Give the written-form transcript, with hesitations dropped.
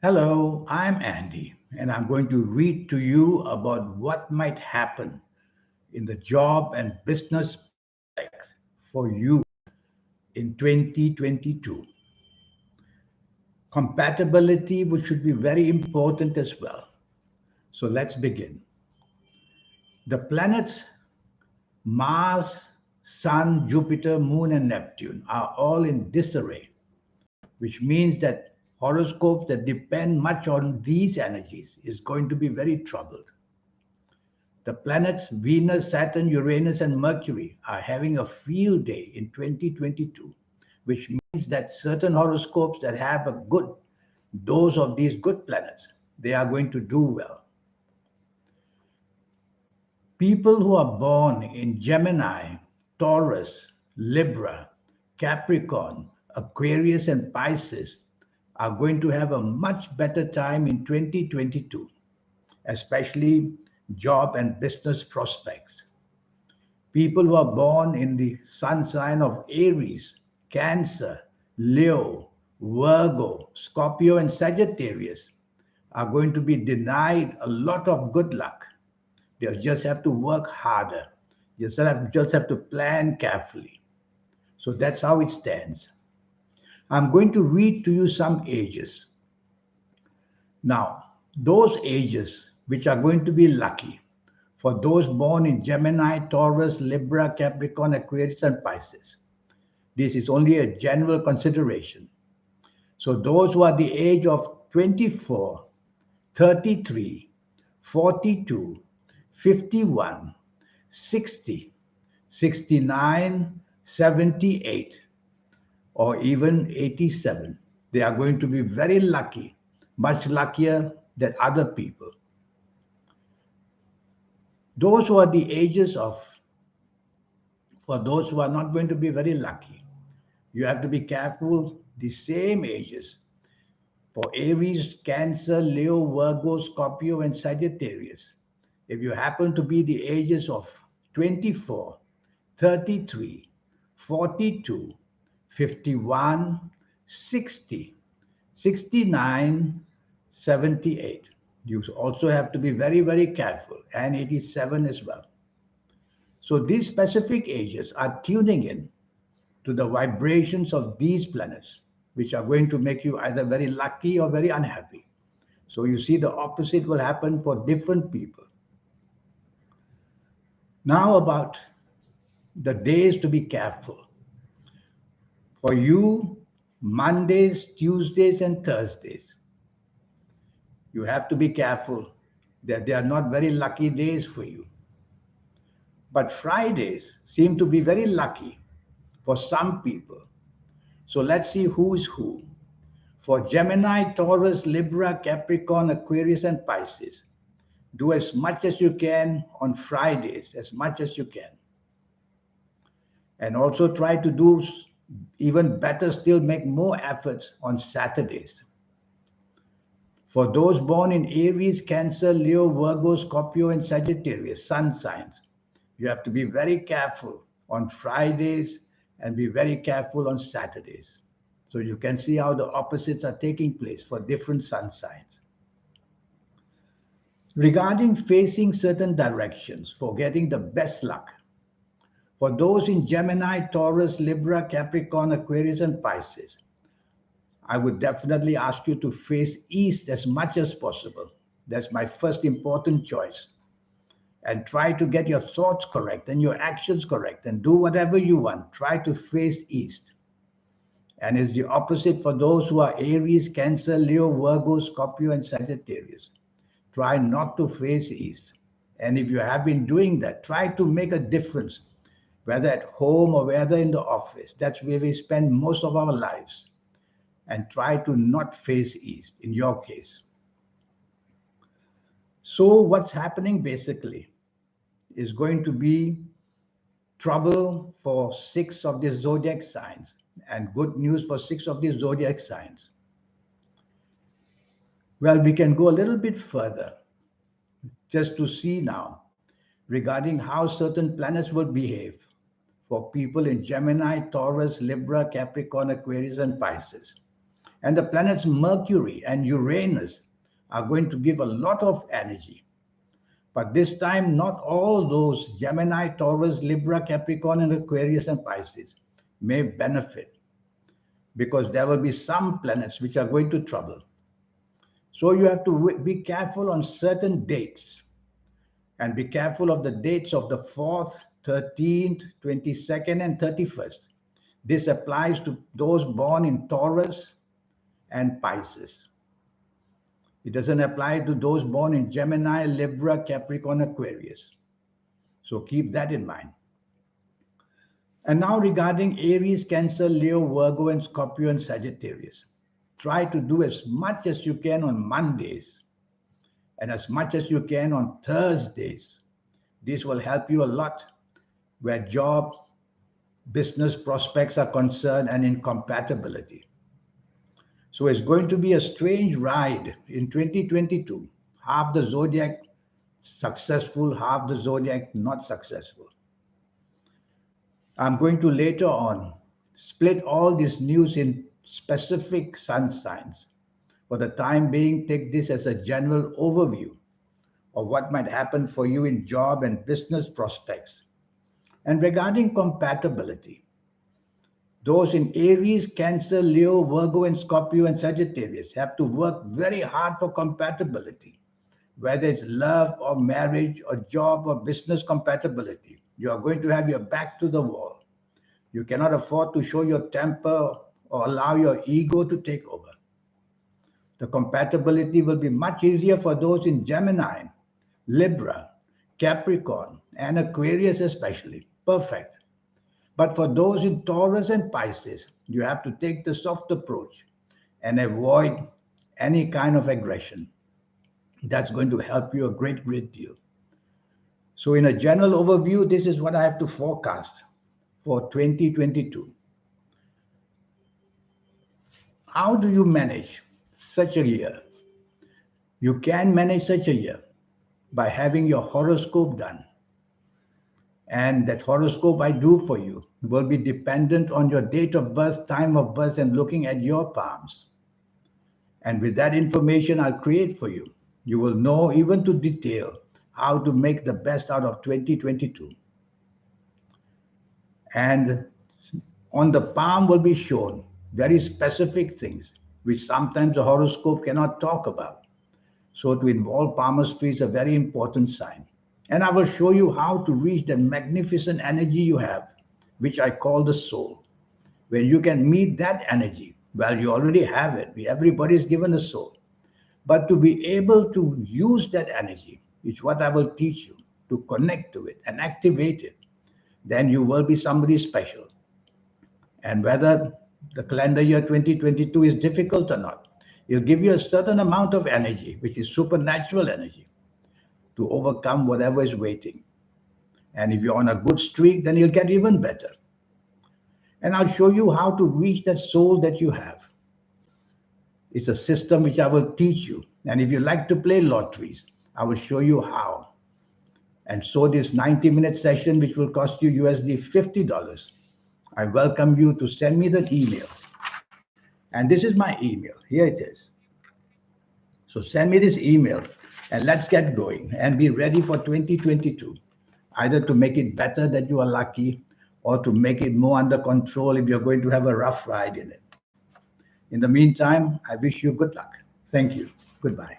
Hello, I'm Andy, and I'm going to read to you about what might happen in the job and business prospects for you in 2022. Compatibility, which should be very important as well. So let's begin. The planets Mars, Sun, Jupiter, Moon, and Neptune are all in disarray, which means that horoscopes that depend much on these energies is going to be very troubled. The planets Venus, Saturn, Uranus, and Mercury are having a field day in 2022, which means that certain horoscopes that have a good dose of these good planets, they are going to do well. People who are born in Gemini, Taurus, Libra, Capricorn, Aquarius, and Pisces are going to have a much better time in 2022, especially job and business prospects. People who are born in the sun sign of Aries, Cancer, Leo, Virgo, Scorpio, and Sagittarius are going to be denied a lot of good luck. They'll just have to work harder. You just have to plan carefully. So that's how it stands. I'm going to read to you some ages. Now, those ages which are going to be lucky for those born in Gemini, Taurus, Libra, Capricorn, Aquarius, and Pisces. This is only a general consideration. So, those who are the age of 24, 33, 42, 51, 60, 69, 78, or even 87, they are going to be very lucky, much luckier than other people. Those who are the ages of, for those who are not going to be very lucky, you have to be careful. The same ages for Aries, Cancer, Leo, Virgo, Scorpio, and Sagittarius. If you happen to be the ages of 24, 33, 42, 51, 60, 69, 78. You also have to be very, very careful, and 87 as well. So these specific ages are tuning in to the vibrations of these planets, which are going to make you either very lucky or very unhappy. So you see, the opposite will happen for different people. Now, about the days to be careful. For you, Mondays, Tuesdays, and Thursdays, you have to be careful that they are not very lucky days for you. But Fridays seem to be very lucky for some people. So let's see who is who. For Gemini, Taurus, Libra, Capricorn, Aquarius, and Pisces, do as much as you can on Fridays, as much as you can. And also try to do even better, still make more efforts on Saturdays. For those born in Aries, Cancer, Leo, Virgo, Scorpio, and Sagittarius, sun signs, you have to be very careful on Fridays and be very careful on Saturdays. So you can see how the opposites are taking place for different sun signs. Regarding facing certain directions for getting the best luck, for those in Gemini, Taurus, Libra, Capricorn, Aquarius, and Pisces, I would definitely ask you to face east as much as possible. That's my first important choice. And try to get your thoughts correct and your actions correct and do whatever you want. Try to face east. And it's the opposite for those who are Aries, Cancer, Leo, Virgo, Scorpio, and Sagittarius. Try not to face east. And if you have been doing that, try to make a difference, whether at home or whether in the office. That's where we spend most of our lives. And try to not face east in your case. So, what's happening basically is going to be trouble for six of the zodiac signs and good news for six of the zodiac signs. Well, we can go a little bit further just to see now regarding how certain planets will behave for people in Gemini, Taurus, Libra, Capricorn, Aquarius, and Pisces. And the planets Mercury and Uranus are going to give a lot of energy. But this time, not all those Gemini, Taurus, Libra, Capricorn, and Aquarius and Pisces may benefit, because there will be some planets which are going to trouble. So you have to be careful on certain dates, and be careful of the dates of the 4th, 13th, 22nd, and 31st. This applies to those born in Taurus and Pisces. It doesn't apply to those born in Gemini, Libra, Capricorn, Aquarius. So keep that in mind. And now regarding Aries, Cancer, Leo, Virgo, and Scorpio and Sagittarius. Try to do as much as you can on Mondays and as much as you can on Thursdays. This will help you a lot where job, business prospects are concerned and in compatibility. So it's going to be a strange ride in 2022. Half the zodiac successful, half the zodiac not successful. I'm going to later on split all this news in specific sun signs. For the time being, take this as a general overview of what might happen for you in job and business prospects. And regarding compatibility, those in Aries, Cancer, Leo, Virgo, and Scorpio and Sagittarius have to work very hard for compatibility, whether it's love or marriage or job or business compatibility. You are going to have your back to the wall. You cannot afford to show your temper or allow your ego to take over. The compatibility will be much easier for those in Gemini, Libra, Capricorn, and Aquarius especially. Perfect. But for those in Taurus and Pisces, you have to take the soft approach and avoid any kind of aggression. That's going to help you a great deal. So in a general overview, this is what I have to forecast for 2022. How do you manage such a year? You can manage such a year by having your horoscope done. And that horoscope I do for you will be dependent on your date of birth, time of birth, and looking at your palms. And with that information I'll create for you, you will know even to detail how to make the best out of 2022. And on the palm will be shown very specific things which sometimes a horoscope cannot talk about. So to involve palmistry is a very important sign. And I will show you how to reach the magnificent energy you have, which I call the soul. When you can meet that energy, well, you already have it. Everybody is given a soul. But to be able to use that energy is what I will teach you, to connect to it and activate it. Then you will be somebody special. And whether the calendar year 2022 is difficult or not, it'll give you a certain amount of energy, which is supernatural energy, to overcome whatever is waiting. And if you're on a good streak, then you'll get even better. And I'll show you how to reach that soul that you have. It's a system which I will teach you. And if you like to play lotteries, I will show you how. And so this 90-minute session, which will cost you USD $50, I welcome you to send me the email. And this is my email. Here it is. So send me this email and let's get going and be ready for 2022. Either to make it better that you are lucky, or to make it more under control if you're going to have a rough ride in it. In the meantime, I wish you good luck. Thank you. Goodbye.